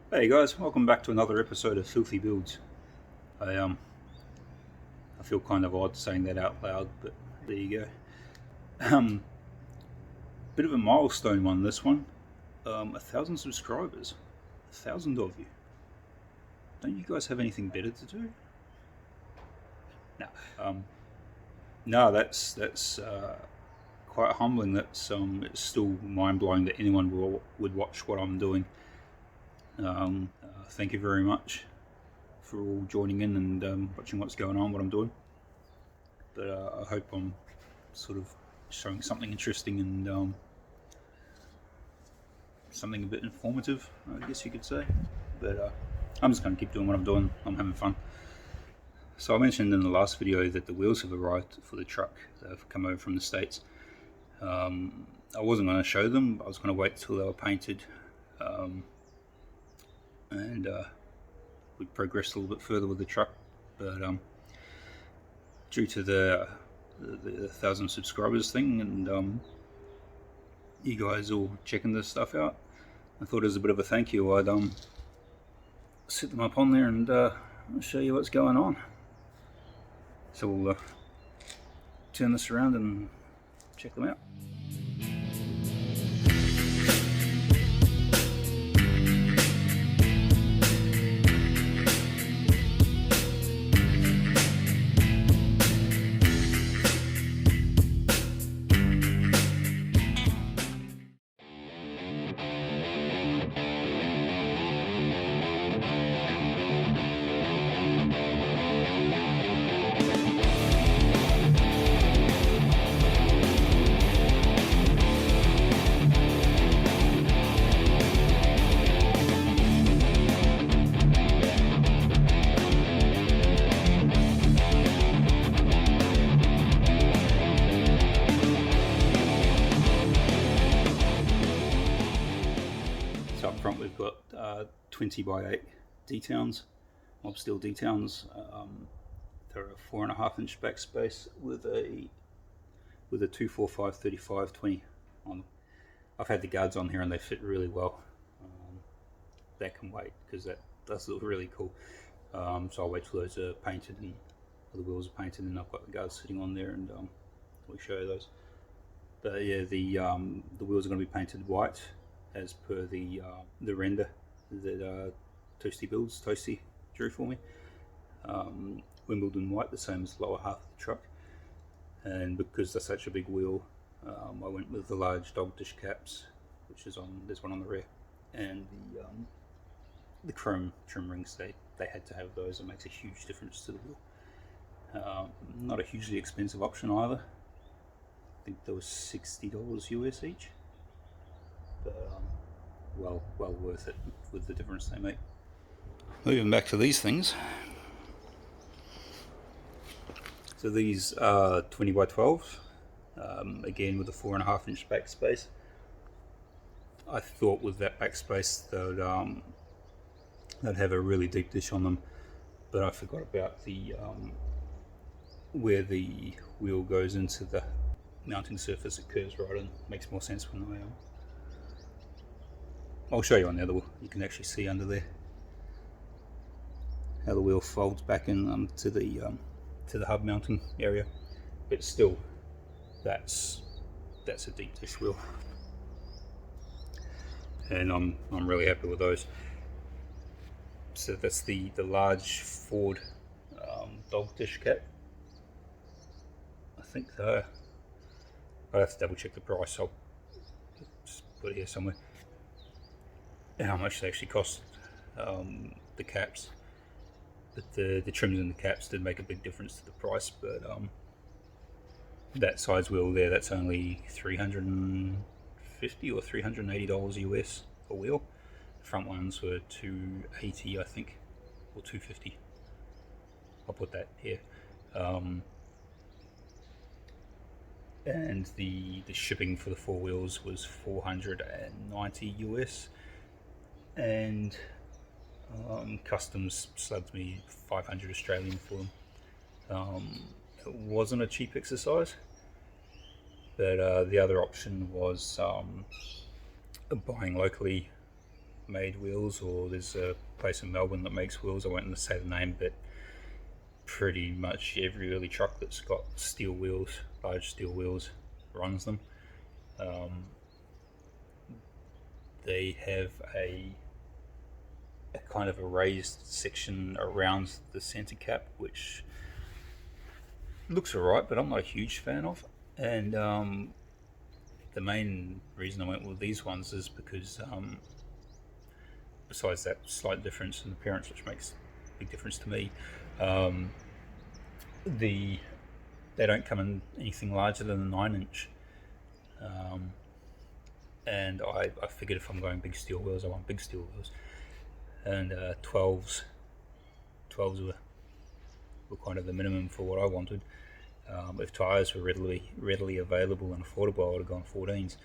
Hey guys, welcome back to another episode of Filthy Builds. I feel kind of odd saying that out loud, but there you go. Bit of a milestone one, this one. 1,000 subscribers. 1,000 of you. Don't you guys have anything better to do? No. No, that's quite humbling. It's still mind blowing that anyone would watch what I'm doing. Thank you very much for all joining in and watching what's going on, what I'm doing. But I hope I'm sort of showing something interesting and something a bit informative, I guess you could say. But I'm just going to keep doing what I'm doing. I'm having fun. So I mentioned in the last video that the wheels have arrived for the truck. They've come over from the States. I wasn't going to show them. I was going to wait till they were painted and we'd progressed a little bit further with the truck. But due to the 1,000 subscribers thing and you guys all checking this stuff out, I thought as a bit of a thank you I'd set them up on there and show you what's going on. So we'll turn this around and check them out. So up front we've got 20 by 8 D-towns, mob steel D-towns. They're a 4.5 inch backspace with a 245/35/20 on. I've had the guards on here and they fit really well. That can wait because that does look really cool. So I'll wait till those are painted and the wheels are painted and I've got the guards sitting on there and we'll show you those. But yeah, the wheels are going to be painted white as per the render that Toasty drew for me. Wimbledon white, the same as the lower half of the truck. And because they're such a big wheel, I went with the large dog dish caps, which is there's one on the rear, and the chrome trim rings. They had to have those. It makes a huge difference to the wheel. Not a hugely expensive option either. I think there was $60 US each, but well worth it with the difference they make. Moving back to these things. So these are 20 by 12, again with a 4.5 inch backspace. I thought with that backspace they'd have a really deep dish on them, but I forgot about the where the wheel goes into the mounting surface. It curves right and makes more sense when I'll show you on the other wheel. You can actually see under there how the wheel folds back in to the hub mounting area, but still that's a deep dish wheel, and I'm really happy with those. So that's the large Ford dog dish cap. I think I have to double check the price. I'll just put it here somewhere. How much they actually cost, the caps. But the trims and the caps did make a big difference to the price. But that size wheel there, that's only $350 or $380 US a wheel. The front ones were $280, I think, or $250. I'll put that here. And the shipping for the 4 wheels was $490 US, and customs slugged me 500 Australian for them. It wasn't a cheap exercise, but the other option was buying locally made wheels, or there's a place in Melbourne that makes wheels. I won't say the name, but pretty much every early truck that's got steel wheels, large steel wheels, runs them. They have a kind of a raised section around the center cap, which looks alright, but I'm not a huge fan of. And the main reason I went with these ones is because besides that slight difference in appearance, which makes a big difference to me, they don't come in anything larger than a 9-inch. And I figured if I'm going big steel wheels, I want big steel wheels. And 12s were kind of the minimum for what I wanted. If tyres were readily available and affordable, I would have gone 14s.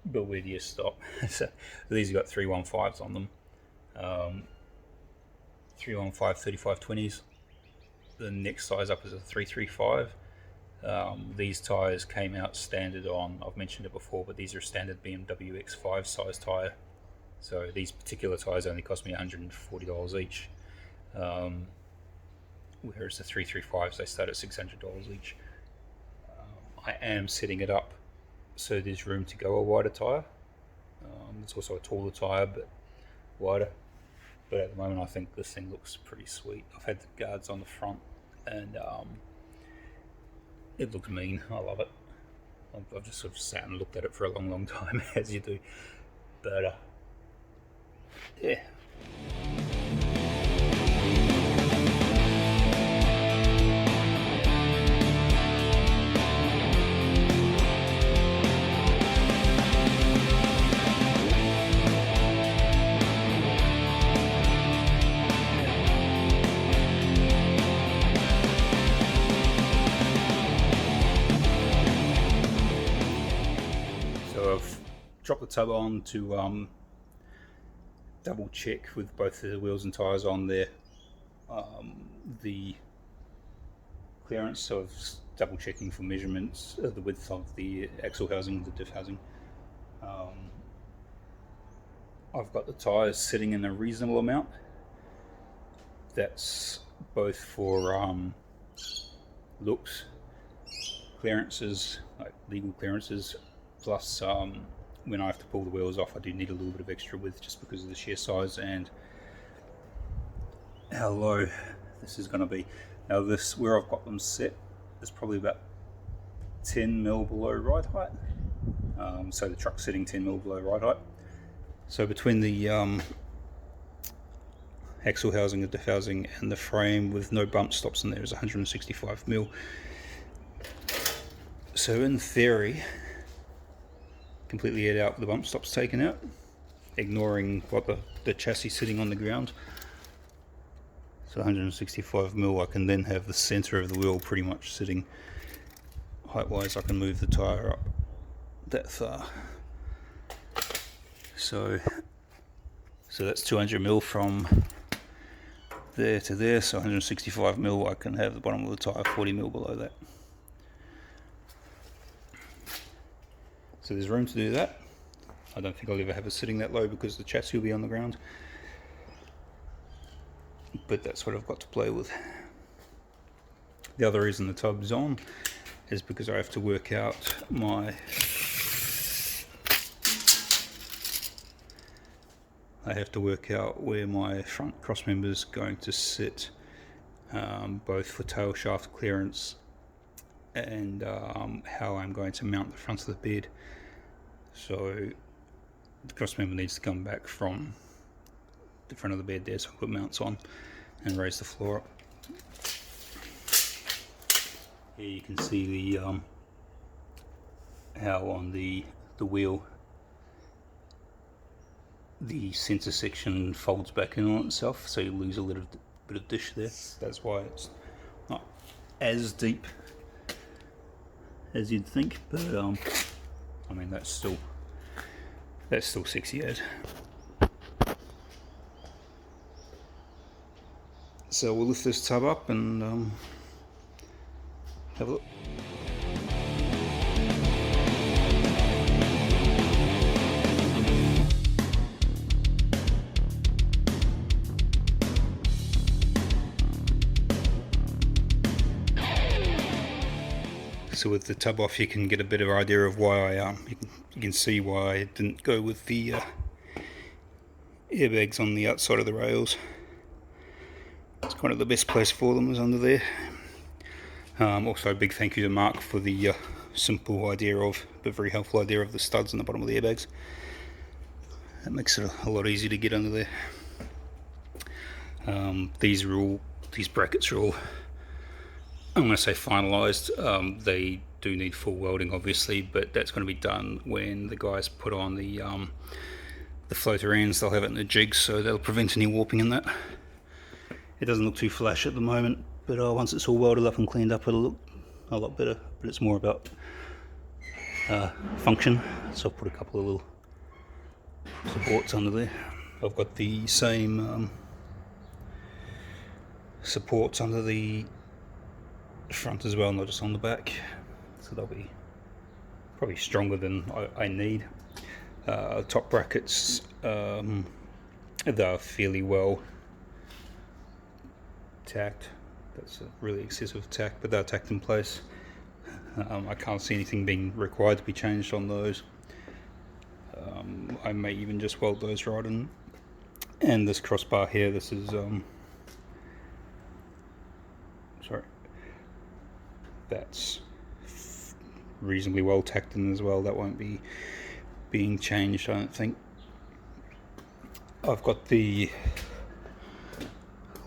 But where do you stop? So these have got 315s on them. 315 35/20s. The next size up is a 335. These tyres came out standard on, I've mentioned it before, but these are standard BMW X5 size tyre. So these particular tyres only cost me $140 each. Whereas the 335s, they start at $600 each. I am setting it up so there's room to go a wider tyre. It's also a taller tyre, but wider. But at the moment, I think this thing looks pretty sweet. I've had the guards on the front, and it looks mean. I love it. I've just sort of sat and looked at it for a long time, as you do. But yeah. So I've dropped the tub on to double check with both the wheels and tyres on there the clearance, so I was double checking for measurements of the width of the axle housing, the diff housing. I've got the tyres sitting in a reasonable amount. That's both for looks, clearances, like legal clearances, plus when I have to pull the wheels off, I do need a little bit of extra width just because of the shear size and how low this is going to be. Now this, where I've got them set, is probably about 10 mil below ride height. So the truck's sitting 10 mil below ride height. So between the axle housing, the diff housing, and the frame with no bump stops in there is 165 mil. So in theory, completely aired out with the bump stops taken out, ignoring what the chassis sitting on the ground. So 165 mil, I can then have the center of the wheel pretty much sitting height wise. I can move the tire up that far. So that's 200 mil from there to there, so 165 mil, I can have the bottom of the tire 40 mil below that. So there's room to do that. I don't think I'll ever have it sitting that low because the chassis will be on the ground. But that's what I've got to play with. The other reason the tub's on is because I have to work out my where my front cross member is going to sit, both for tail shaft clearance and how I'm going to mount the front of the bed. So the cross member needs to come back from the front of the bed there, so I put mounts on and raise the floor up. Here you can see the how on the wheel the center section folds back in on itself, so you lose a little bit of dish there. That's why it's not as deep as you'd think, but I mean that's still sexy as. So we'll lift this tub up and have a look. So with the tub off, you can get a better idea of why you can see why I didn't go with the airbags on the outside of the rails. It's kind of the best place for them is under there. Also a big thank you to Mark for the simple idea of, but very helpful idea of the studs on the bottom of the airbags. That makes it a lot easier to get under there. These brackets are all, I'm going to say finalised. They do need full welding obviously, but that's going to be done when the guys put on the floater ends. They'll have it in the jigs, so that'll prevent any warping in that. It doesn't look too flash at the moment, but once it's all welded up and cleaned up, it'll look a lot better. But it's more about function. So I've put a couple of little supports under there. I've got the same supports under the front as well, not just on the back. So they'll be probably stronger than I need. Top brackets, they're fairly well tacked. That's a really excessive tack, but they're tacked in place. I can't see anything being required to be changed on those. I may even just weld those right in. And this crossbar here, this is that's reasonably well tacked in as well. That won't be being changed, I don't think. I've got the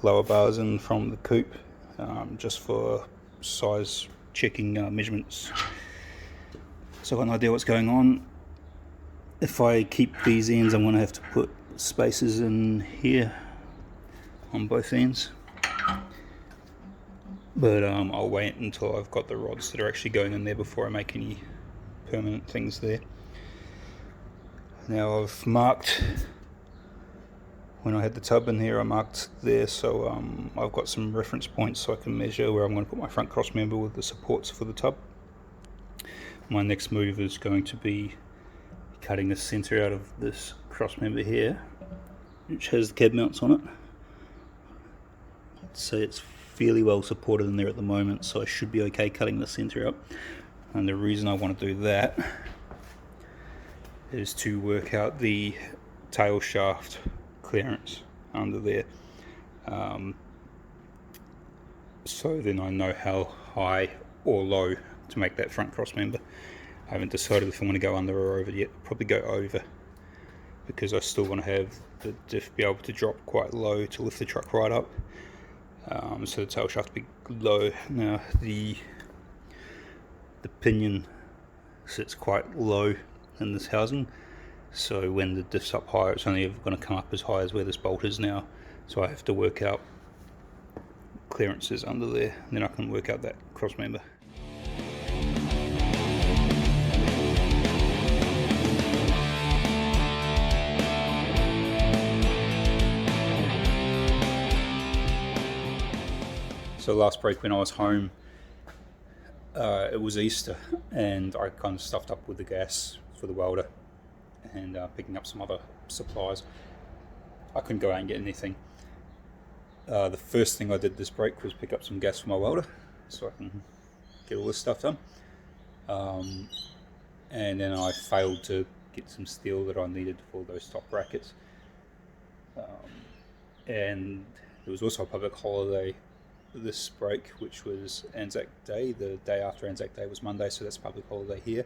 lower bars in from the coupe just for size checking measurements, so I've got an idea what's going on. If I keep these ends, I'm going to have to put spacers in here on both ends, but I'll wait until I've got the rods that are actually going in there before I make any permanent things there. Now I've marked, when I had the tub in here, I marked there, so I've got some reference points so I can measure where I'm going to put my front cross member with the supports for the tub. My next move is going to be cutting the center out of this cross member here, which has the cab mounts on it. So it's fairly well supported in there at the moment, so I should be okay cutting the center up. And the reason I want to do that is to work out the tail shaft clearance under there, so then I know how high or low to make that front cross member. I haven't decided if I want to go under or over yet. I'll probably go over, because I still want to have the diff be able to drop quite low to lift the truck right up, so the tail shaft be low. Now the pinion sits quite low in this housing, so when the diff's up higher, it's only ever going to come up as high as where this bolt is now. So I have to work out clearances under there, and then I can work out that cross member. So last break when I was home, it was Easter, and I kind of stuffed up with the gas for the welder and picking up some other supplies. I couldn't go out and get anything. The first thing I did this break was pick up some gas for my welder so I can get all this stuff done. And then I failed to get some steel that I needed for those top brackets. And there was also a public holiday this break, which was Anzac Day. The day after Anzac Day was Monday, so that's a public holiday here.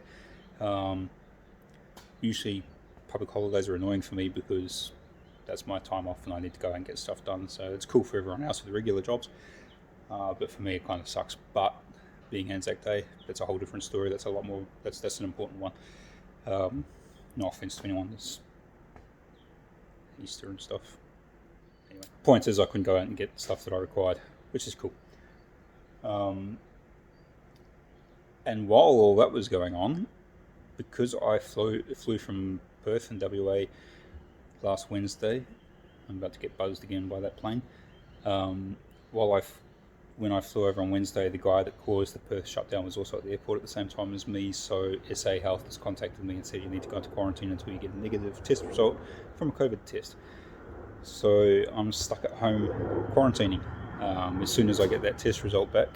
Usually public holidays are annoying for me because that's my time off and I need to go and get stuff done, so it's cool for everyone else with regular jobs, but for me it kind of sucks. But being Anzac Day, that's a whole different story. That's a lot more, that's an important one. No offense to anyone that's Easter and stuff. Anyway, point is I couldn't go out and get stuff that I required, which is cool. And while all that was going on, because I flew from Perth in WA last Wednesday, I'm about to get buzzed again by that plane. When I flew over on Wednesday, the guy that caused the Perth shutdown was also at the airport at the same time as me, so SA Health has contacted me and said you need to go into quarantine until you get a negative test result from a COVID test. So I'm stuck at home quarantining. As soon as I get that test result back,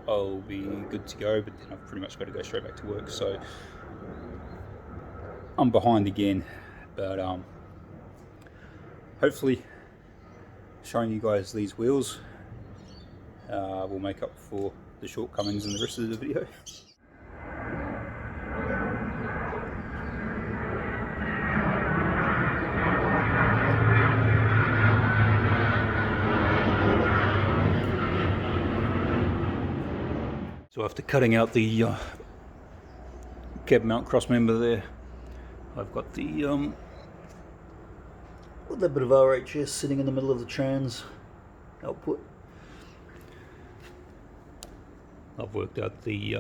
I'll be good to go, but then I've pretty much got to go straight back to work, so I'm behind again. But hopefully showing you guys these wheels will make up for the shortcomings in the rest of the video. So after cutting out the cab mount cross member there, I've got the that bit of RHS sitting in the middle of the trans output. I've worked out the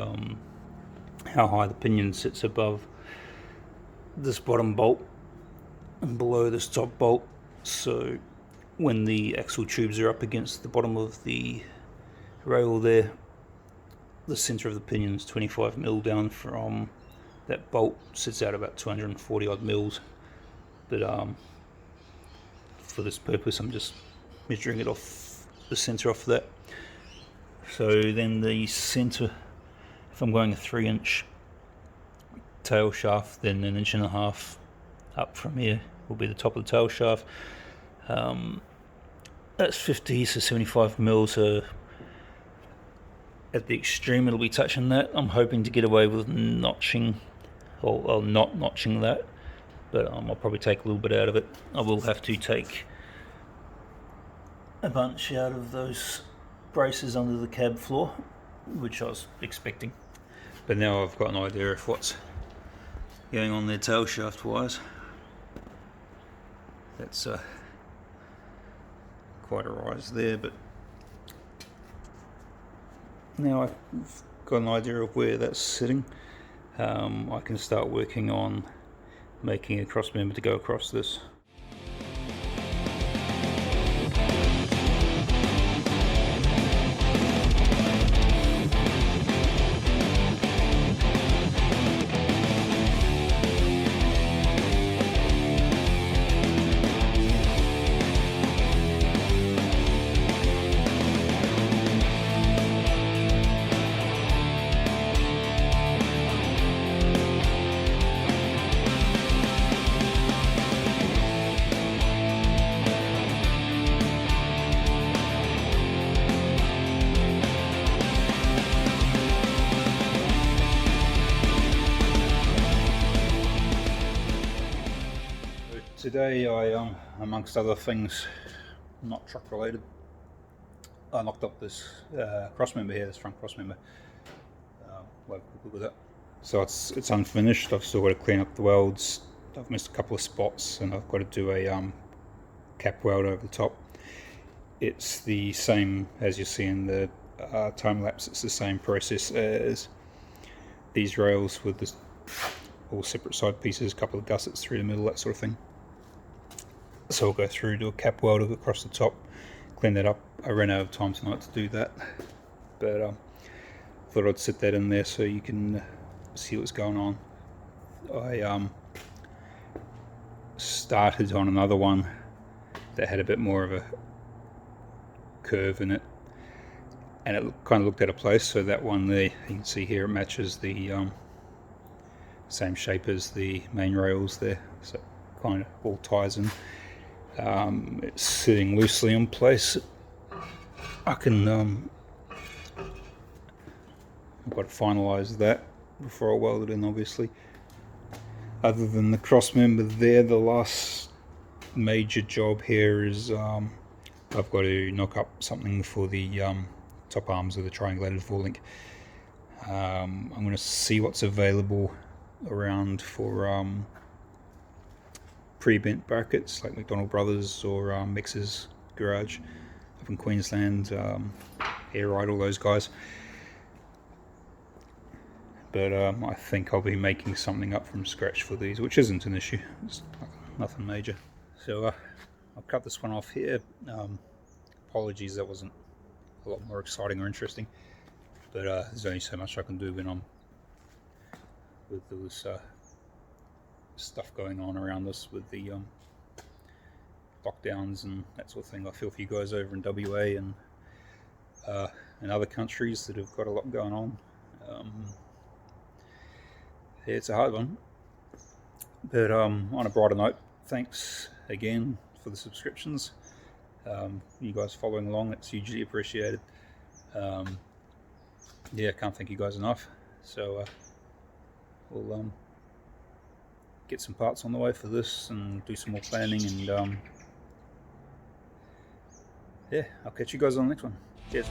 how high the pinion sits above this bottom bolt and below this top bolt, so when the axle tubes are up against the bottom of the rail there, the centre of the pinion is 25mm down from that bolt, sits out about 240 odd mils, but for this purpose I'm just measuring it off the centre off that. So then the centre, if I'm going a 3-inch tail shaft, then 1.5 inches up from here will be the top of the tail shaft. That's 50, so 75mm, so at the extreme it'll be touching that. I'm hoping to get away with notching, or not notching that, but I'll probably take a little bit out of it. I will have to take a bunch out of those braces under the cab floor, which I was expecting. But now I've got an idea of what's going on there tail shaft wise. That's quite a rise there, but now I've got an idea of where that's sitting. I can start working on making a cross member to go across this. Today I, amongst other things, not truck related, I knocked up this cross member here, this front cross member. We'll have a quick look at that. So it's unfinished. I've still got to clean up the welds. I've missed a couple of spots, and I've got to do a cap weld over the top. It's the same as you see in the time lapse. It's the same process as these rails with this, all separate side pieces, a couple of gussets through the middle, that sort of thing. So I'll go through, do a cap weld across the top, clean that up. I ran out of time tonight to do that, but thought I'd sit that in there so you can see what's going on. I started on another one that had a bit more of a curve in it, and it kind of looked out of place. So that one there, you can see here, it matches the same shape as the main rails there, so it kind of all ties in. It's sitting loosely in place. I can I've got to finalise that before I weld it in, obviously. Other than the cross member there, the last major job here is I've got to knock up something for the top arms of the triangulated forelink. I'm going to see what's available around for pre-bent brackets like McDonald Brothers or Mixer's Garage up in Queensland, Air Ride, all those guys. But I think I'll be making something up from scratch for these, which isn't an issue. It's nothing major. So I'll cut this one off here. Apologies, that wasn't a lot more exciting or interesting, but there's only so much I can do when I'm with all this stuff going on around us with the lockdowns and that sort of thing. I feel for you guys over in WA and in other countries that have got a lot going on. Yeah, it's a hard one. But on a brighter note, thanks again for the subscriptions. You guys following along, it's hugely appreciated. Yeah, can't thank you guys enough. So we'll get some parts on the way for this and do some more planning, and yeah, I'll catch you guys on the next one. Cheers.